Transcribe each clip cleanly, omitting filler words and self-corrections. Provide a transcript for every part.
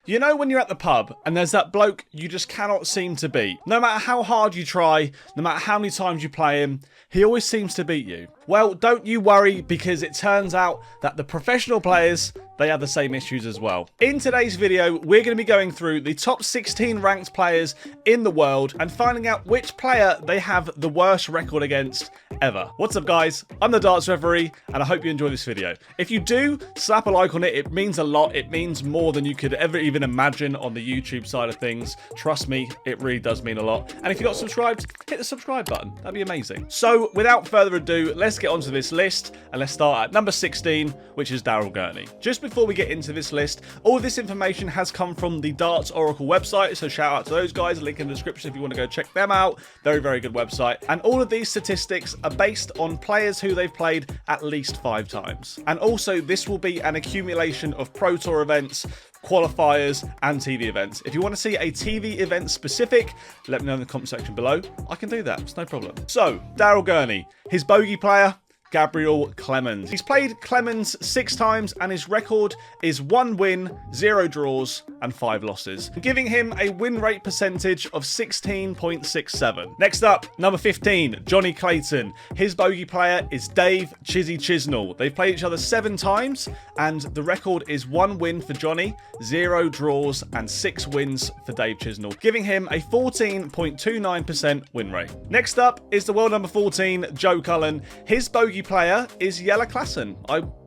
You know when you're at the pub and there's that bloke you just cannot seem to beat? No matter how hard you try, no matter how many times you play him, he always seems to beat you. Well, don't you worry, because it turns out that the professional players, they have the same issues as well. In today's video, we're going to be going through the top 16 ranked players in the world and finding out which player they have the worst record against ever. What's up, guys? I'm the Darts Referee, and I hope you enjoy this video. If you do, slap a like on it. It means a lot. It means more than you could ever even imagine on the YouTube side of things. Trust me, it really does mean a lot. And if you're not subscribed, hit the subscribe button. That'd be amazing. So, without further ado, let's get onto this list, and let's start at number 16, which is Daryl Gurney. Just before we get into this list, all of this information has come from the Darts Oracle website, so shout out to those guys. Link in the description if you want to go check them out. Very, very good website. And all of these statistics are based on players who they've played at least 5 times. And also, this will be an accumulation of Pro Tour events, qualifiers and TV events. If you want to see a TV event specific, let me know in the comment section below. I can do that, it's no problem. So, Daryl Gurney, his bogey player, Gabriel Clemens. He's played Clemens 6 times and his record is 1 win, 0 draws and 5 losses, giving him a win rate percentage of 16.67. Next up, number 15, Johnny Clayton. His bogey player is Dave Chisnall. They've played each other 7 times and the record is 1 win for Johnny, 0 draws and 6 wins for Dave Chisnall, giving him a 14.29% win rate. Next up is the world number 14, Joe Cullen. His bogey player is Jelle Klassen.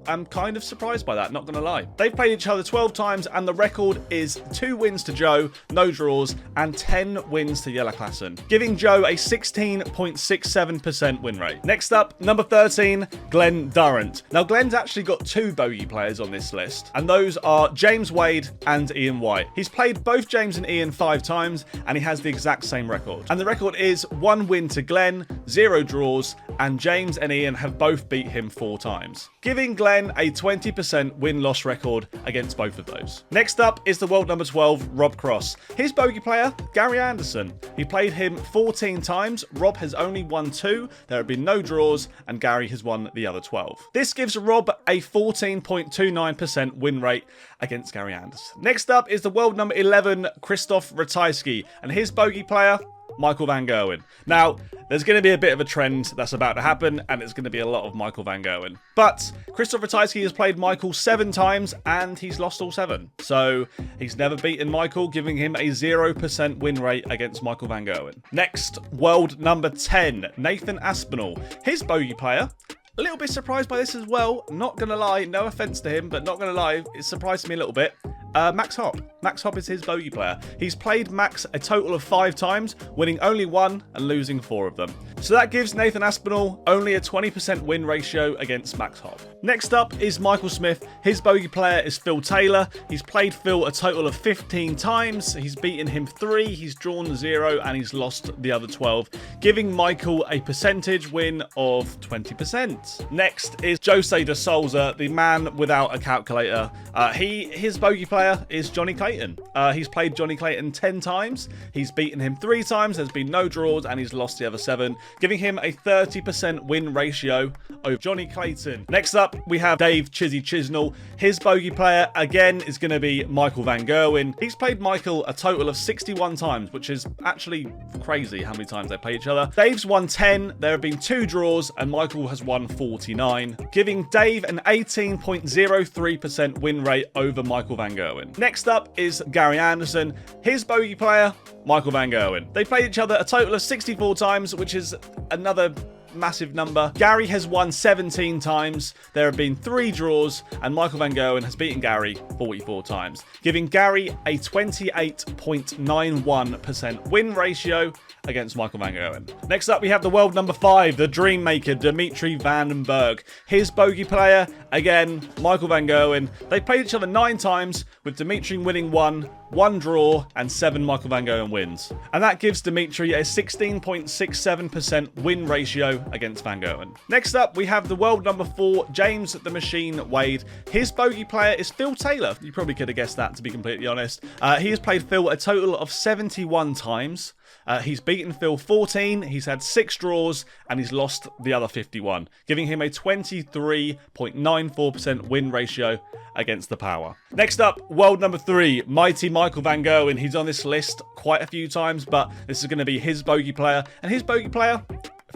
I'm kind of surprised by that, not going to lie. They've played each other 12 times and the record is 2 wins to Joe, no draws, and 10 wins to Jelle Klassen, giving Joe a 16.67% win rate. Next up, number 13, Glenn Durrant. Now, Glenn's actually got 2 bogey players on this list, and those are James Wade and Ian White. He's played both James and Ian 5 times, and he has the exact same record. And the record is 1 win to Glenn, 0 draws, and James and Ian have both beat him 4 times, giving Glenn a 20% win-loss record against both of those. Next up is the world number 12, Rob Cross. His bogey player, Gary Anderson. He played him 14 times. Rob has only won 2. There have been no draws, and Gary has won the other 12. This gives Rob a 14.29% win rate against Gary Anderson. Next up is the world number 11, Krzysztof Ratajski, and his bogey player, Michael van Gerwen. Now, there's going to be a bit of a trend that's about to happen, and it's going to be a lot of Michael van Gerwen. But Krzysztof Ratajski has played Michael 7 times, and he's lost all 7. So, he's never beaten Michael, giving him a 0% win rate against Michael van Gerwen. Next, world number 10, Nathan Aspinall. His bogey player, a little bit surprised by this as well. Not going to lie, no offense to him, but not going to lie, it surprised me a little bit. Max Hopp. Max Hopp is his bogey player. He's played Max a total of 5 times, winning only 1 and losing 4 of them. So that gives Nathan Aspinall only a 20% win ratio against Max Hopp. Next up is Michael Smith. His bogey player is Phil Taylor. He's played Phil a total of 15 times. He's beaten him 3, he's drawn 0, and he's lost the other 12, giving Michael a percentage win of 20%. Next is Jose de Souza, the man without a calculator. His bogey player is Johnny Clayton. He's played Johnny Clayton 10 times. He's beaten him 3 times. There's been no draws, and he's lost the other 7, giving him a 30% win ratio over Johnny Clayton. Next up, we have Dave Chisnall. His bogey player, again, is going to be Michael van Gerwen. He's played Michael a total of 61 times, which is actually crazy how many times they play each other. Dave's won 10. There have been 2 draws, and Michael has won 49, giving Dave an 18.03% win rate over Michael van Gerwen. Next up is Gary Anderson. His bogey player, Michael van Gerwen. They played each other a total of 64 times, which is another massive number. Gary has won 17 times. There have been 3 draws, and Michael van Gerwen has beaten Gary 44 times, giving Gary a 28.91% win ratio against Michael van Gerwen. Next up, we have the world number 5, the dream maker, Dimitri van den Berg. His bogey player, again, Michael van Gerwen. They played each other 9 times, with Dimitri winning 1, 1 draw, and 7 Michael van Gerwen wins. And that gives Dimitri a 16.67% win ratio 22 against Van Gerwen. Next up, we have the world number 4, James the Machine Wade. His bogey player is Phil Taylor. You probably could have guessed that, to be completely honest. He has played Phil a total of 71 times. He's beaten Phil 14, he's had 6 draws, and he's lost the other 51, giving him a 23.94% win ratio against the power. Next up, world number 3, Mighty Michael Van Gerwen. He's on this list quite a few times, but this is going to be his bogey player, and his bogey player,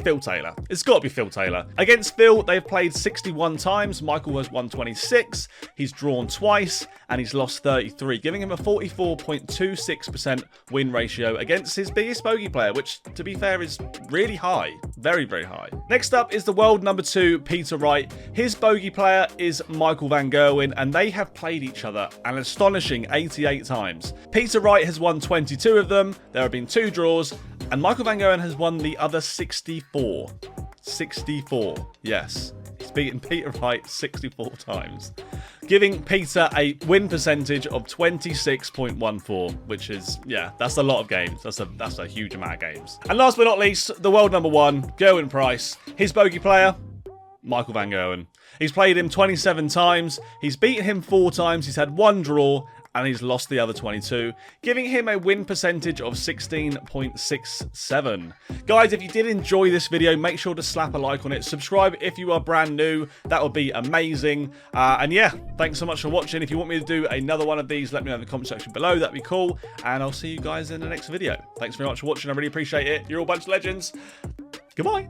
Phil Taylor. It's got to be Phil Taylor. Against Phil, they've played 61 times. Michael has won 26. He's drawn twice, and he's lost 33, giving him a 44.26% win ratio against his biggest bogey player, which, to be fair, is really high. Very, very high. Next up is the world number 2, Peter Wright. His bogey player is Michael Van Gerwen, and they have played each other an astonishing 88 times. Peter Wright has won 22 of them. There have been 2 draws, and Michael Van Gerwen has won the other 64. 64, yes. He's beaten Peter Wright 64 times, giving Peter a win percentage of 26.14, which is, yeah, that's a lot of games. That's a huge amount of games. And last but not least, the world number 1, Gerwen Price. His bogey player, Michael Van Gerwen. He's played him 27 times. He's beaten him 4 times. He's had 1 draw, and he's lost the other 22, giving him a win percentage of 16.67. Guys, if you did enjoy this video, make sure to slap a like on it. Subscribe if you are brand new. That would be amazing. And yeah, thanks so much for watching. If you want me to do another one of these, let me know in the comment section below. That'd be cool. And I'll see you guys in the next video. Thanks very much for watching. I really appreciate it. You're all a bunch of legends. Goodbye.